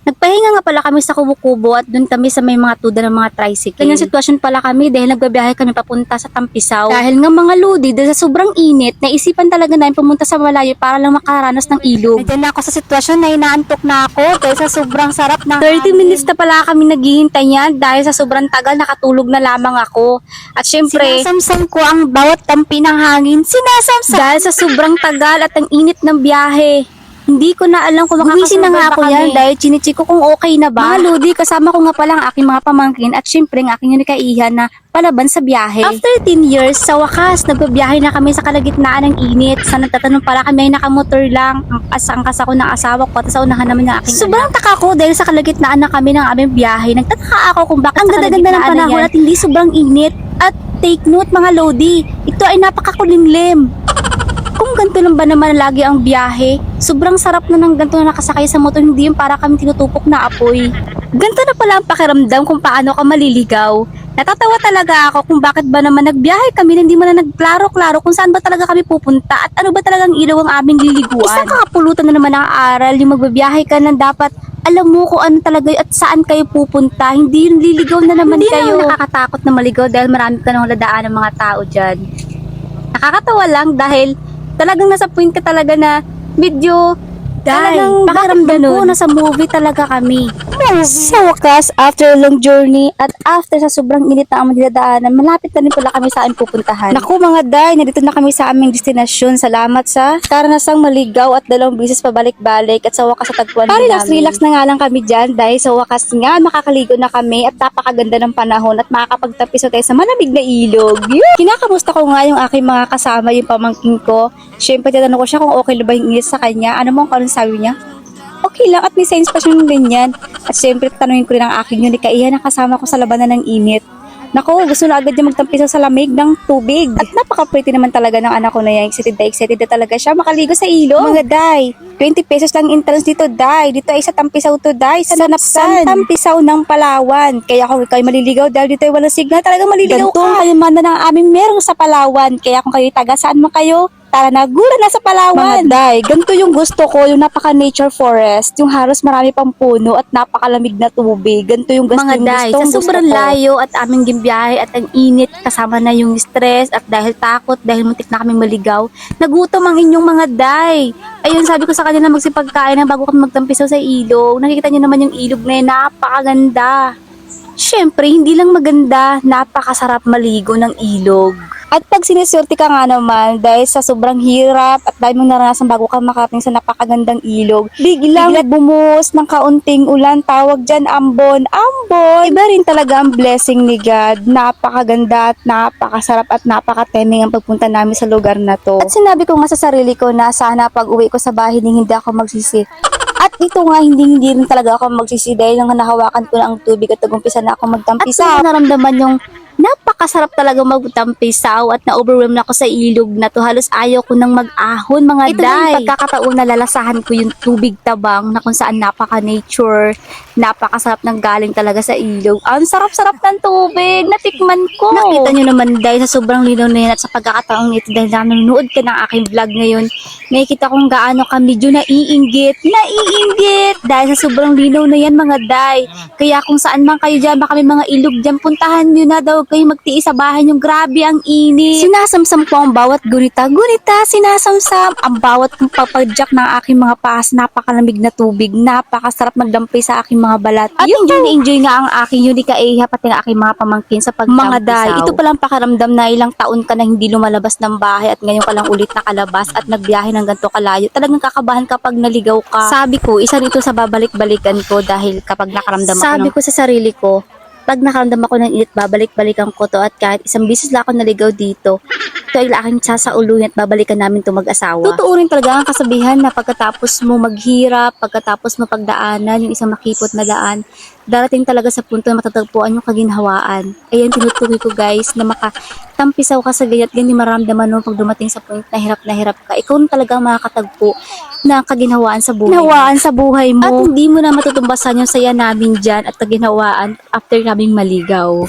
Nagpahinga nga pala kami sa Kubo-Kubo at doon kami sa may mga tuda ng mga tricycle. Ganyan sitwasyon pala kami dahil nagbabiyahe kami papunta sa Tampisaw. Dahil nga mga lodi, dahil sa sobrang init, naisipan talaga namin pumunta sa malayo para lang makaranas ng ilog. Nandiyan na ako sa sitwasyon na inaantok na ako dahil sa sobrang sarap ng 30 minutes na pala kami naghihintay niyan dahil sa sobrang tagal nakatulog na lamang ako. At syempre, sinasamsam ko ang bawat tampi ng hangin. Sinasamsam! Dahil sa sobrang tagal at ang init ng biyahe. Hindi ko na alam kung makakasurvive na nga ako yan dahil chinichik ko kung okay na ba. Mga lodi, kasama ko nga pala ang aking mga pamangkin at syempre ang aking unikaihan na palaban sa biyahe. After 10 years, sa wakas, nagbabiyahe na kami sa kalagitnaan ng init. Sa nagtatanong pala kami ay nakamotor lang. Ang kasako ng asawa ko at sa unahan naman ng aking sobrang taka ko dahil sa kalagitnaan na kami ng aming biyahe. Nagtataka ako kung bakit ang ganda-ganda ng panahon at hindi sobrang init. At take note mga lodi, ito ay napakakulimlim. Kung ganito lang ba naman lagi ang biyahe, sobrang sarap na ng ganito na nakasakay sa motor, hindi yung para kami tinutupok na apoy. Ganito na pala ang pakiramdam kung paano ka maliligaw. Natatawa talaga ako kung bakit ba naman nagbiyahe kami na hindi mo na nagklaro-klaro kung saan ba talaga kami pupunta at ano ba talagang ilaw ang aming liliguan. Isang kakapulutan na naman ang aral, yung magbabiyahe ka na dapat alam mo kung ano talaga at saan kayo pupunta, hindi yung liligaw na naman hindi kayo. Hindi na nakakatakot na maligaw dahil marami ka nang ladaan ng mga tao dyan. Nakakatawa lang dahil talagang nasa point ka talaga na medyo talagang pakiramdam ko nasa movie talaga kami. Sa wakas, after a long journey at after sa sobrang init na aming dinadaanan, malapit na rin pala kami sa aming pupuntahan. Naku mga day, narito na kami sa aming destinasyon. Salamat sa karanasang maligaw at 2 bisis pabalik-balik at sa wakas sa tagpuan namin. Relax na nga lang kami dyan dahil sa wakas nga makakaligo na kami at napakaganda ng panahon at makakapagtapiso tayo sa malamig na ilog. Kinakamusta ko nga yung aking mga kasama, yung pamangkin ko. Siyempre, tinanong ko siya kung okay na ba yung init sa kanya. Ano mo kung anong sabi niya? Okay lang at may signs pa siyang ganyan. At syempre, tanungin ko rin ang aking unikaihan na kasama ko sa labanan ng init. Naku, gusto na agad niya magtampisaw sa lamig ng tubig. At napaka-pretty naman talaga ng anak ko na yan. Excited na talaga siya makaligo sa ilog. Mga day, 20 pesos lang entrance dito, day. Dito ay sa Tampisaw to, day. Sa Napsan, Tampisaw ng Palawan. Kaya kung kayo maliligaw dahil dito ay walang signal, talaga maliligaw ka. Gantong kayamanda ng aming merong sa Palawan. Kaya kung kayo taga saan man kayo, tara na, gura na sa Palawan. Mga day, ganito yung gusto ko, yung napaka-nature forest, yung halos marami pang puno at napakalamig na tubig. Ganito yung gusto mga day, sa sobrang layo at aming gimbiyahe at ang init, kasama na yung stress at dahil takot, dahil muntik na kaming maligaw, nagutom ang inyong mga day. Ayun, sabi ko sa kanya na magsipagkain na bago kami magtampisaw sa ilog. Nakikita niyo naman yung ilog na yun, napakaganda. Siyempre, hindi lang maganda, napakasarap maligo ng ilog. At pag siniswerte ka nga naman dahil sa sobrang hirap at dahil mong naranasan bago ka makarating sa napakagandang ilog, biglang bumuhos ng kaunting ulan, tawag dyan ambon. Iba rin talaga ang blessing ni God. Napakaganda at napakasarap at napakateming ang pagpunta namin sa lugar na to. At sinabi ko nga sa sarili ko na sana pag uwi ko sa bahay hindi ako magsisi. At ito nga, hindi rin talaga ako magsisi dahil nang nahawakan ko na ang tubig at nagumpisa na ako magtampisaw. At naramdaman yung napakasarap talaga magtampisaw at na-overwhelm na ako sa ilog na to. Halos ayaw ko nang mag-ahon mga day. Ito na yung pagkakataon na lalasahan ko yung tubig tabang na kung saan napaka-nature, napakasarap ng galing talaga sa ilog. Ang sarap-sarap ng tubig, natikman ko. Nakita nyo naman dahil sa sobrang linaw na yan at sa pagkakataong ito dahil nanonood ka ng aking vlog ngayon, nakikita kong gaano ka medyo naiinggit dahil sa sobrang linaw na yan mga day. Kaya kung saan man kayo dyan, baka may mga ilog dyan, puntahan nyo na daw kayo magtiis sa bahay nyo. Grabe ang init. Sinasamsam ko ang bawat gunita, sinasamsam ang bawat papadyak ng aking mga paas. Napakalamig na tubig, napakasarap magdampay sa aking mga balat. At enjoy nga ang aking unikaiha pati ang aking mga pamangkin sa pagtampisaw. Mga day, ito palang pakiramdam na ilang taon ka na hindi lumalabas ng bahay at ngayon ka lang ulit nakalabas at nagbiyahe ng ganito kalayo. Talagang kakabahan kapag naligaw ka. Sabi ko, isa rito sa babalik-balikan ko dahil kapag nakaramdam ako sabi ko sa sarili ko, pag nakaramdam ako ng init, babalik-balikan ko to at kahit isang bisis lang ako naligaw dito, ito ay aking sasauluhin at babalikan namin to mag-asawa. Totoo rin talaga ang kasabihan na pagkatapos mo maghirap, pagkatapos mo pagdaanan, yung isang makipot na daan, darating talaga sa punto na matatagpuan yung kaginhawaan. Ayan, tinutukoy ko guys, na makatampisaw ka sa ganyan at ganyan maramdaman mo pag dumating sa point na hirap ka. Ikaw na talaga makakatagpo na kaginhawaan sa buhay. Kaginhawaan sa buhay mo. At hindi mo na matutumbasan yung saya namin dyan at kaginhawaan after naming maligaw.